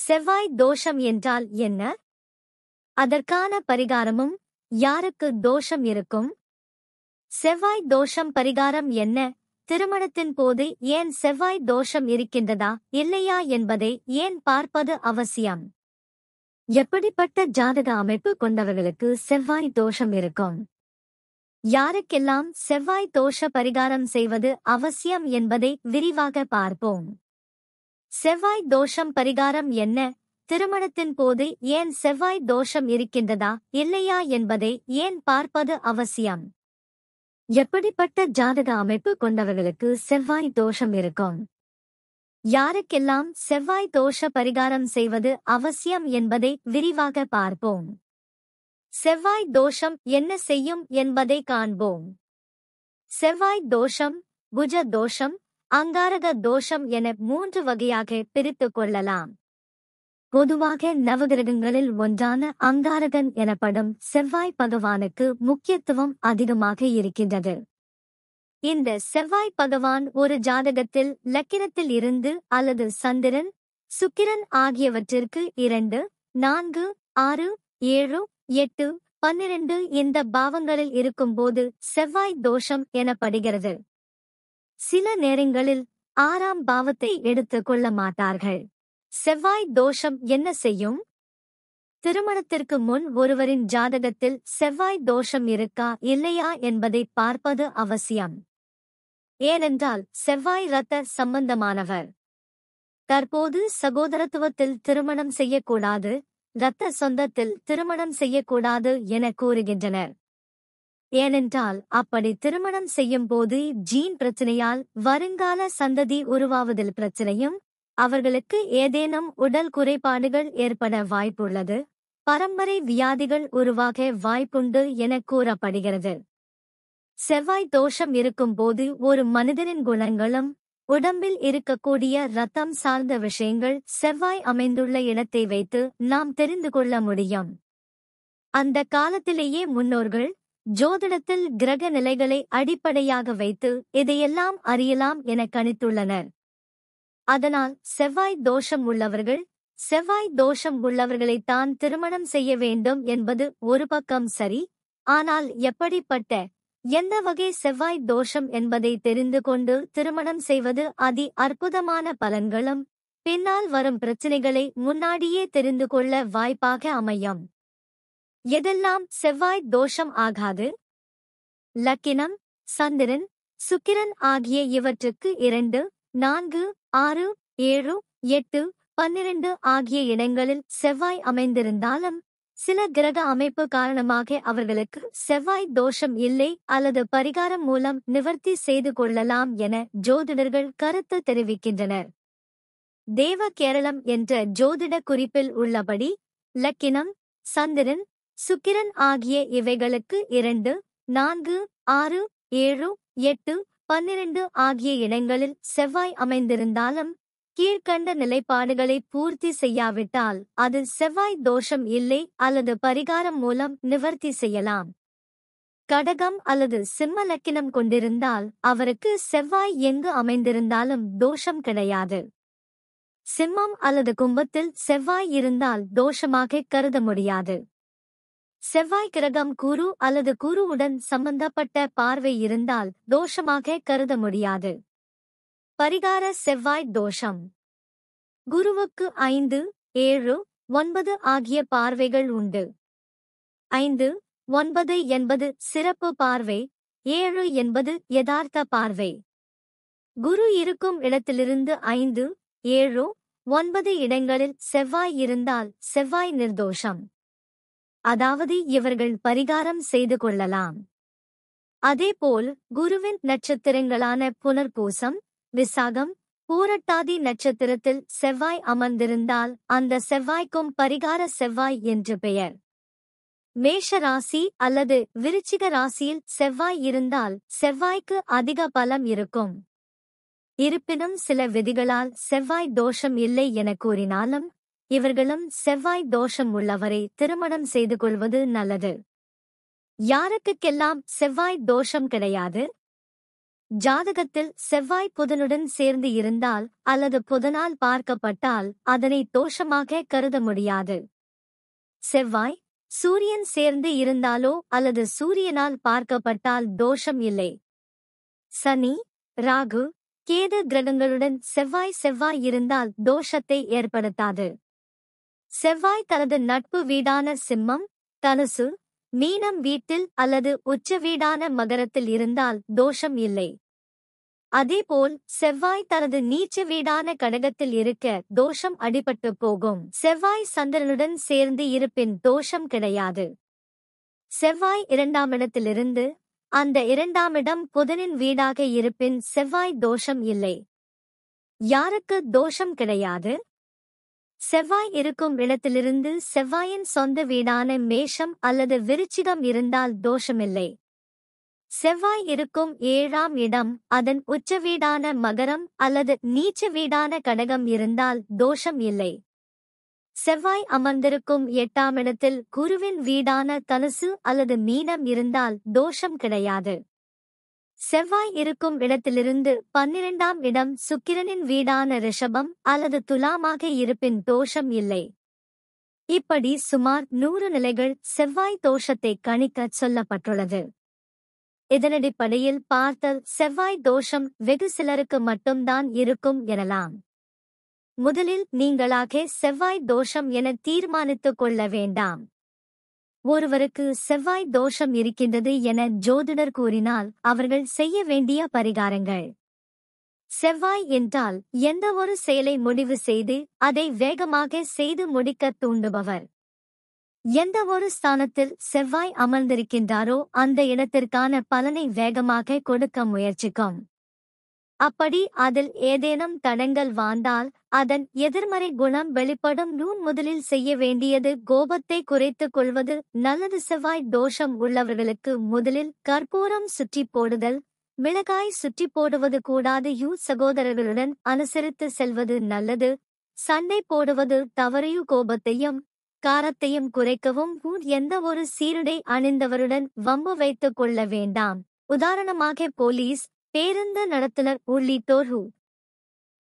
செவ்வாய் தோஷம் என்றால் என்ன? அதற்கான பரிகாரமும் யாருக்கு தோஷம் இருக்கும்? செவ்வாய் தோஷம் பரிகாரம் என்ன? திருமணத்தின் போது ஏன் செவ்வாய் தோஷம் இருக்கின்றதா இல்லையா என்பதை ஏன் பார்ப்பது அவசியம்? எப்படிப்பட்ட ஜாதக அமைப்பு கொண்டவர்களுக்கு செவ்வாய் தோஷம் இருக்கும்? யாருக்கெல்லாம் செவ்வாய் தோஷ பரிகாரம் செய்வது அவசியம் என்பதை விரிவாக பார்ப்போம். செவ்வாய் தோஷம் பரிகாரம் என்ன? திருமணத்தின் போது ஏன் செவ்வாய் தோஷம் இருக்கின்றதா இல்லையா என்பதை ஏன் பார்ப்பது அவசியம்? எப்படிப்பட்ட ஜாதக அமைப்பு கொண்டவர்களுக்கு செவ்வாய் தோஷம் இருக்கும்? யாருக்கெல்லாம் செவ்வாய் தோஷ பரிகாரம் செய்வது அவசியம் என்பதை விரிவாக பார்ப்போம். செவ்வாய் தோஷம் என்ன செய்யும் என்பதை காண்போம். செவ்வாய் தோஷம், புஜ தோஷம், அங்காரக தோஷம் என 3 வகையாக பிரித்துக் கொள்ளலாம். பொதுவாக நவகிரகங்களில் ஒன்றான அங்காரகன் எனப்படும் செவ்வாய் பகவானுக்கு முக்கியத்துவம் அதிகமாக இருக்கின்றது. இந்த செவ்வாய் பகவான் ஒரு ஜாதகத்தில் லக்கினத்தில் இருந்து அல்லது சந்திரன், சுக்கிரன் ஆகியவற்றிற்கு 2, 4, 6, 7, 8, 12 இந்த பாவங்களில் இருக்கும்போது செவ்வாய் தோஷம் எனப்படுகிறது. சில நேரங்களில் 6ஆம் பாவத்தை எடுத்துக் கொள்ள மாட்டார்கள். செவ்வாய் தோஷம் என்ன செய்யும்? திருமணத்திற்கு முன் ஒருவரின் ஜாதகத்தில் செவ்வாய் தோஷம் இருக்கா இல்லையா என்பதை பார்ப்பது அவசியம். ஏனென்றால் செவ்வாய் இரத்த சம்பந்தமானவர். தற்போது சகோதரத்துவத்தில் திருமணம் செய்யக்கூடாது, இரத்த சொந்தத்தில் திருமணம் செய்யக்கூடாது என கூறுகின்றனர். ஏனென்றால் அப்படி திருமணம் செய்யும் போது ஜீன் பிரச்சனையால் வருங்கால சந்ததி உருவாவதில் பிரச்சனையும், அவர்களுக்கு ஏதேனும் உடல் குறைபாடுகள் ஏற்பட வாய்ப்புள்ளது, பரம்பரை வியாதிகள் உருவாக வாய்ப்புண்டு என கூறப்படுகிறது. செவ்வாய் தோஷம் இருக்கும்போது ஒரு மனிதனின் குணங்களும் உடம்பில் இருக்கக்கூடிய இரத்தம் சார்ந்த விஷயங்கள் செவ்வாய் அமைந்துள்ள இடத்தை வைத்து நாம் தெரிந்து கொள்ள முடியும். அந்த காலத்திலேயே முன்னோர்கள் ஜோதிடத்தில் கிரக நிலைகளை அடிப்படையாக வைத்து இதையெல்லாம் அறியலாம் என கணித்துள்ளனர். அதனால் செவ்வாய் தோஷம் உள்ளவர்கள் செவ்வாய் தோஷம் உள்ளவர்களைத்தான் திருமணம் செய்ய வேண்டும் என்பது ஒரு பக்கம் சரி. ஆனால் எப்படிப்பட்ட எந்த வகை செவ்வாய் தோஷம் என்பதை தெரிந்து கொண்டு திருமணம் செய்வது அதி அற்புதமான பலன்களும் பின்னால் வரும் பிரச்சினைகளை முன்னாடியே தெரிந்து கொள்ள வாய்ப்பாக அமையும். எதெல்லாம் செவ்வாய் தோஷம் ஆகாது? லக்கினம், சந்திரன், சுக்கிரன் ஆகிய இவற்றுக்கு 2, 4, 6, 7, 8, 12 ஆகிய இடங்களில் செவ்வாய் அமைந்திருந்தாலும் சில கிரக அமைப்பு காரணமாக அவர்களுக்கு செவ்வாய் தோஷம் இல்லை அல்லது பரிகாரம் மூலம் நிவர்த்தி செய்து கொள்ளலாம் என ஜோதிடர்கள் கருத்து தெரிவிக்கின்றனர். தேவ கேரளம் என்ற ஜோதிட குறிப்பில் உள்ளபடி லக்கினம், சந்திரன், சுக்கிரன் ஆகிய இவைகளுக்கு 2, 4, 6, 7, 8, 12 ஆகிய இடங்களில் செவ்வாய் அமைந்திருந்தாலும் கீழ்க்கண்ட நிலைப்பாடுகளை பூர்த்தி செய்யாவிட்டால் அது செவ்வாய் தோஷம் இல்லை அல்லது பரிகாரம் மூலம் நிவர்த்தி செய்யலாம். கடகம் அல்லது சிம்ம லக்கினம் கொண்டிருந்தால் அவருக்கு செவ்வாய் எங்கு அமைந்திருந்தாலும் தோஷம் கிடையாது. சிம்மம் அல்லது கும்பத்தில் செவ்வாய் இருந்தால் தோஷமாக கருத முடியாது. செவ்வாய் கிரகம் குரு அல்லது குருவுடன் சம்பந்தப்பட்ட பார்வை இருந்தால் தோஷமாக கருத முடியாது. பரிகார செவ்வாய் தோஷம். குருவுக்கு 5, 7, 9 ஆகிய பார்வைகள் உண்டு. 5, 9 என்பது சிறப்பு பார்வை, 7 என்பது யதார்த்த பார்வை. குரு இருக்கும் இடத்திலிருந்து 5, 7, 9 இடங்களில் செவ்வாய் இருந்தால் செவ்வாய் நிர்தோஷம். அதாவது இவர்கள் பரிகாரம் செய்து கொள்ளலாம். அதேபோல் குருவின் நட்சத்திரங்களான புனர்பூசம், விசாகம், பூரட்டாதி நட்சத்திரத்தில் செவ்வாய் அமர்ந்திருந்தால் அந்த செவ்வாய்க்கும் பரிகார செவ்வாய் என்று பெயர். மேஷ ராசி அல்லது விருச்சிக ராசியில் செவ்வாய் இருந்தால் செவ்வாய்க்கு அதிக பலம் இருக்கும். இருப்பினும் சில விதிகளால் செவ்வாய் தோஷம் இல்லை என கூறினாலும் இவர்களும் செவ்வாய் தோஷம் உள்ளவரை திருமணம் செய்து கொள்வது நல்லது. யாருக்கெல்லாம் செவ்வாய் தோஷம் கிடையாது? ஜாதகத்தில் செவ்வாய் புதனுடன் சேர்ந்து இருந்தால் அல்லது புதனால் பார்க்கப்பட்டால் அதனை தோஷமாக கருத முடியாது. செவ்வாய் சூரியன் சேர்ந்து இருந்தாலோ அல்லது சூரியனால் பார்க்கப்பட்டால் தோஷம் இல்லை. சனி, ராகு, கேது கிரகங்களுடன் செவ்வாய் இருந்தால் தோஷத்தை ஏற்படுத்தாது. செவ்வாய் தனது நட்பு வீடான சிம்மம், தனுசு, மீனம் வீட்டில் அல்லது உச்ச வீடான மகரத்தில் இருந்தால் தோஷம் இல்லை. அதேபோல் செவ்வாய் தனது நீச்ச வீடான கடகத்தில் இருக்க தோஷம் அடிபட்டு போகும். செவ்வாய் சந்திரனுடன் சேர்ந்து இருப்பின் தோஷம் கிடையாது. செவ்வாய் 2ஆம் இடத்திலிருந்து அந்த 2ஆம் இடம் புதனின் வீடாக இருப்பின் செவ்வாய் தோஷம் இல்லை. யாருக்கு தோஷம் கிடையாது? செவ்வாய் இருக்கும் இடத்திலிருந்து செவ்வாயின் சொந்த வீடான மேஷம் அல்லது விருச்சிகம் இருந்தால் தோஷமில்லை. செவ்வாய் இருக்கும் 7ஆம் இடம் அதன் உச்ச வீடான மகரம் அல்லது நீச்ச வீடான கடகம் இருந்தால் தோஷம் இல்லை. செவ்வாய் அமர்ந்திருக்கும் 8ஆம் இடத்தில் குருவின் வீடான தனுசு அல்லது மீனம் இருந்தால் தோஷம் கிடையாது. செவ்வாய் இருக்கும் இடத்திலிருந்து 12ஆம் இடம் சுக்கிரனின் வீடான ரிஷபம் அல்லது துலாமாக இருப்பின் தோஷம் இல்லை. இப்படி சுமார் 100 நிலைகள் செவ்வாய் தோஷத்தை கணிக்கச் சொல்லப்பட்டுள்ளது. இதனடிப்படையில் பார்த்தல் செவ்வாய் தோஷம் வெகு சிலருக்கு மட்டும்தான் இருக்கும் எனலாம். முதலில் நீங்களாக செவ்வாய் தோஷம் என தீர்மானித்துக் கொள்ள வேண்டாம். ஒருவருக்கு செவ்வாய் தோஷம் இருக்கின்றது என ஜோதிடர் கூறினால் அவர்கள் செய்ய வேண்டிய பரிகாரங்கள். செவ்வாய் என்றால் எந்த ஒரு செயலை முடிவு செய்து அதை வேகமாக செய்து முடிக்க தூண்டுபவர். எந்த ஒரு ஸ்தானத்தில் செவ்வாய் அமர்ந்திருக்கின்றாரோ அந்த இடத்திற்கான பலனை வேகமாக கொடுக்க முயற்சிக்கும். அப்படி அதில் ஏதேனும் தடங்கள் வாழ்ந்தால் அதன் எதிர்மறை குணம் வெளிப்படும். முதலில் செய்ய வேண்டியது கோபத்தை குறைத்துக் கொள்வது நல்லது. செவ்வாய் தோஷம் உள்ளவர்களுக்கு முதலில் கற்பூரம் சுற்றி போடுதல், மிளகாய் சுற்றி போடுவது கூடாது. சகோதரர்களுடன் அனுசரித்து செல்வது நல்லது. சண்டை போடுவது தவறு. கோபத்தையும் காரத்தையும் குறைக்கவும். எந்த ஒரு சீருடை அணிந்தவருடன் வம்பு வைத்துக் கொள்ள வேண்டாம். உதாரணமாக போலீஸ், பேருந்து நடத்துனர் உள்ளிட்டோர்.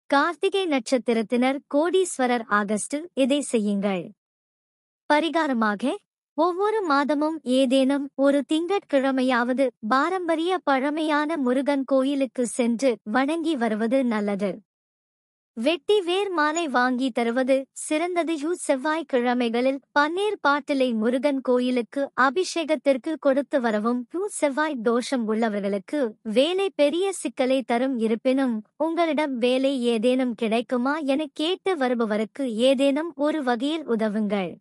கார்த்திகை நட்சத்திரத்தினர் கோடீஸ்வரர் ஆகஸ்ட். இதை செய்யுங்கள். பரிகாரமாக ஒவ்வொரு மாதமும் ஏதேனும் ஒரு திங்கட்கிழமையாவது பாரம்பரிய பழமையான முருகன் கோயிலுக்கு சென்று வணங்கி வருவது நல்லது. வெட்டி வேர் மாலை வாங்கி தருவது சிறந்தது. செவ்வாய்க்கிழமைகளில் பன்னீர் பாட்டிலை முருகன் கோயிலுக்கு அபிஷேகத்திற்கு கொடுத்து வரவும். செவ்வாய் தோஷம் உள்ளவர்களுக்கு வேலை பெரிய சிக்கலை தரும். இருப்பினும் உங்களிடம் வேலை ஏதேனும் கிடைக்குமா என கேட்டு வருபவருக்கு ஏதேனும் ஒரு வகையில் உதவுங்கள்.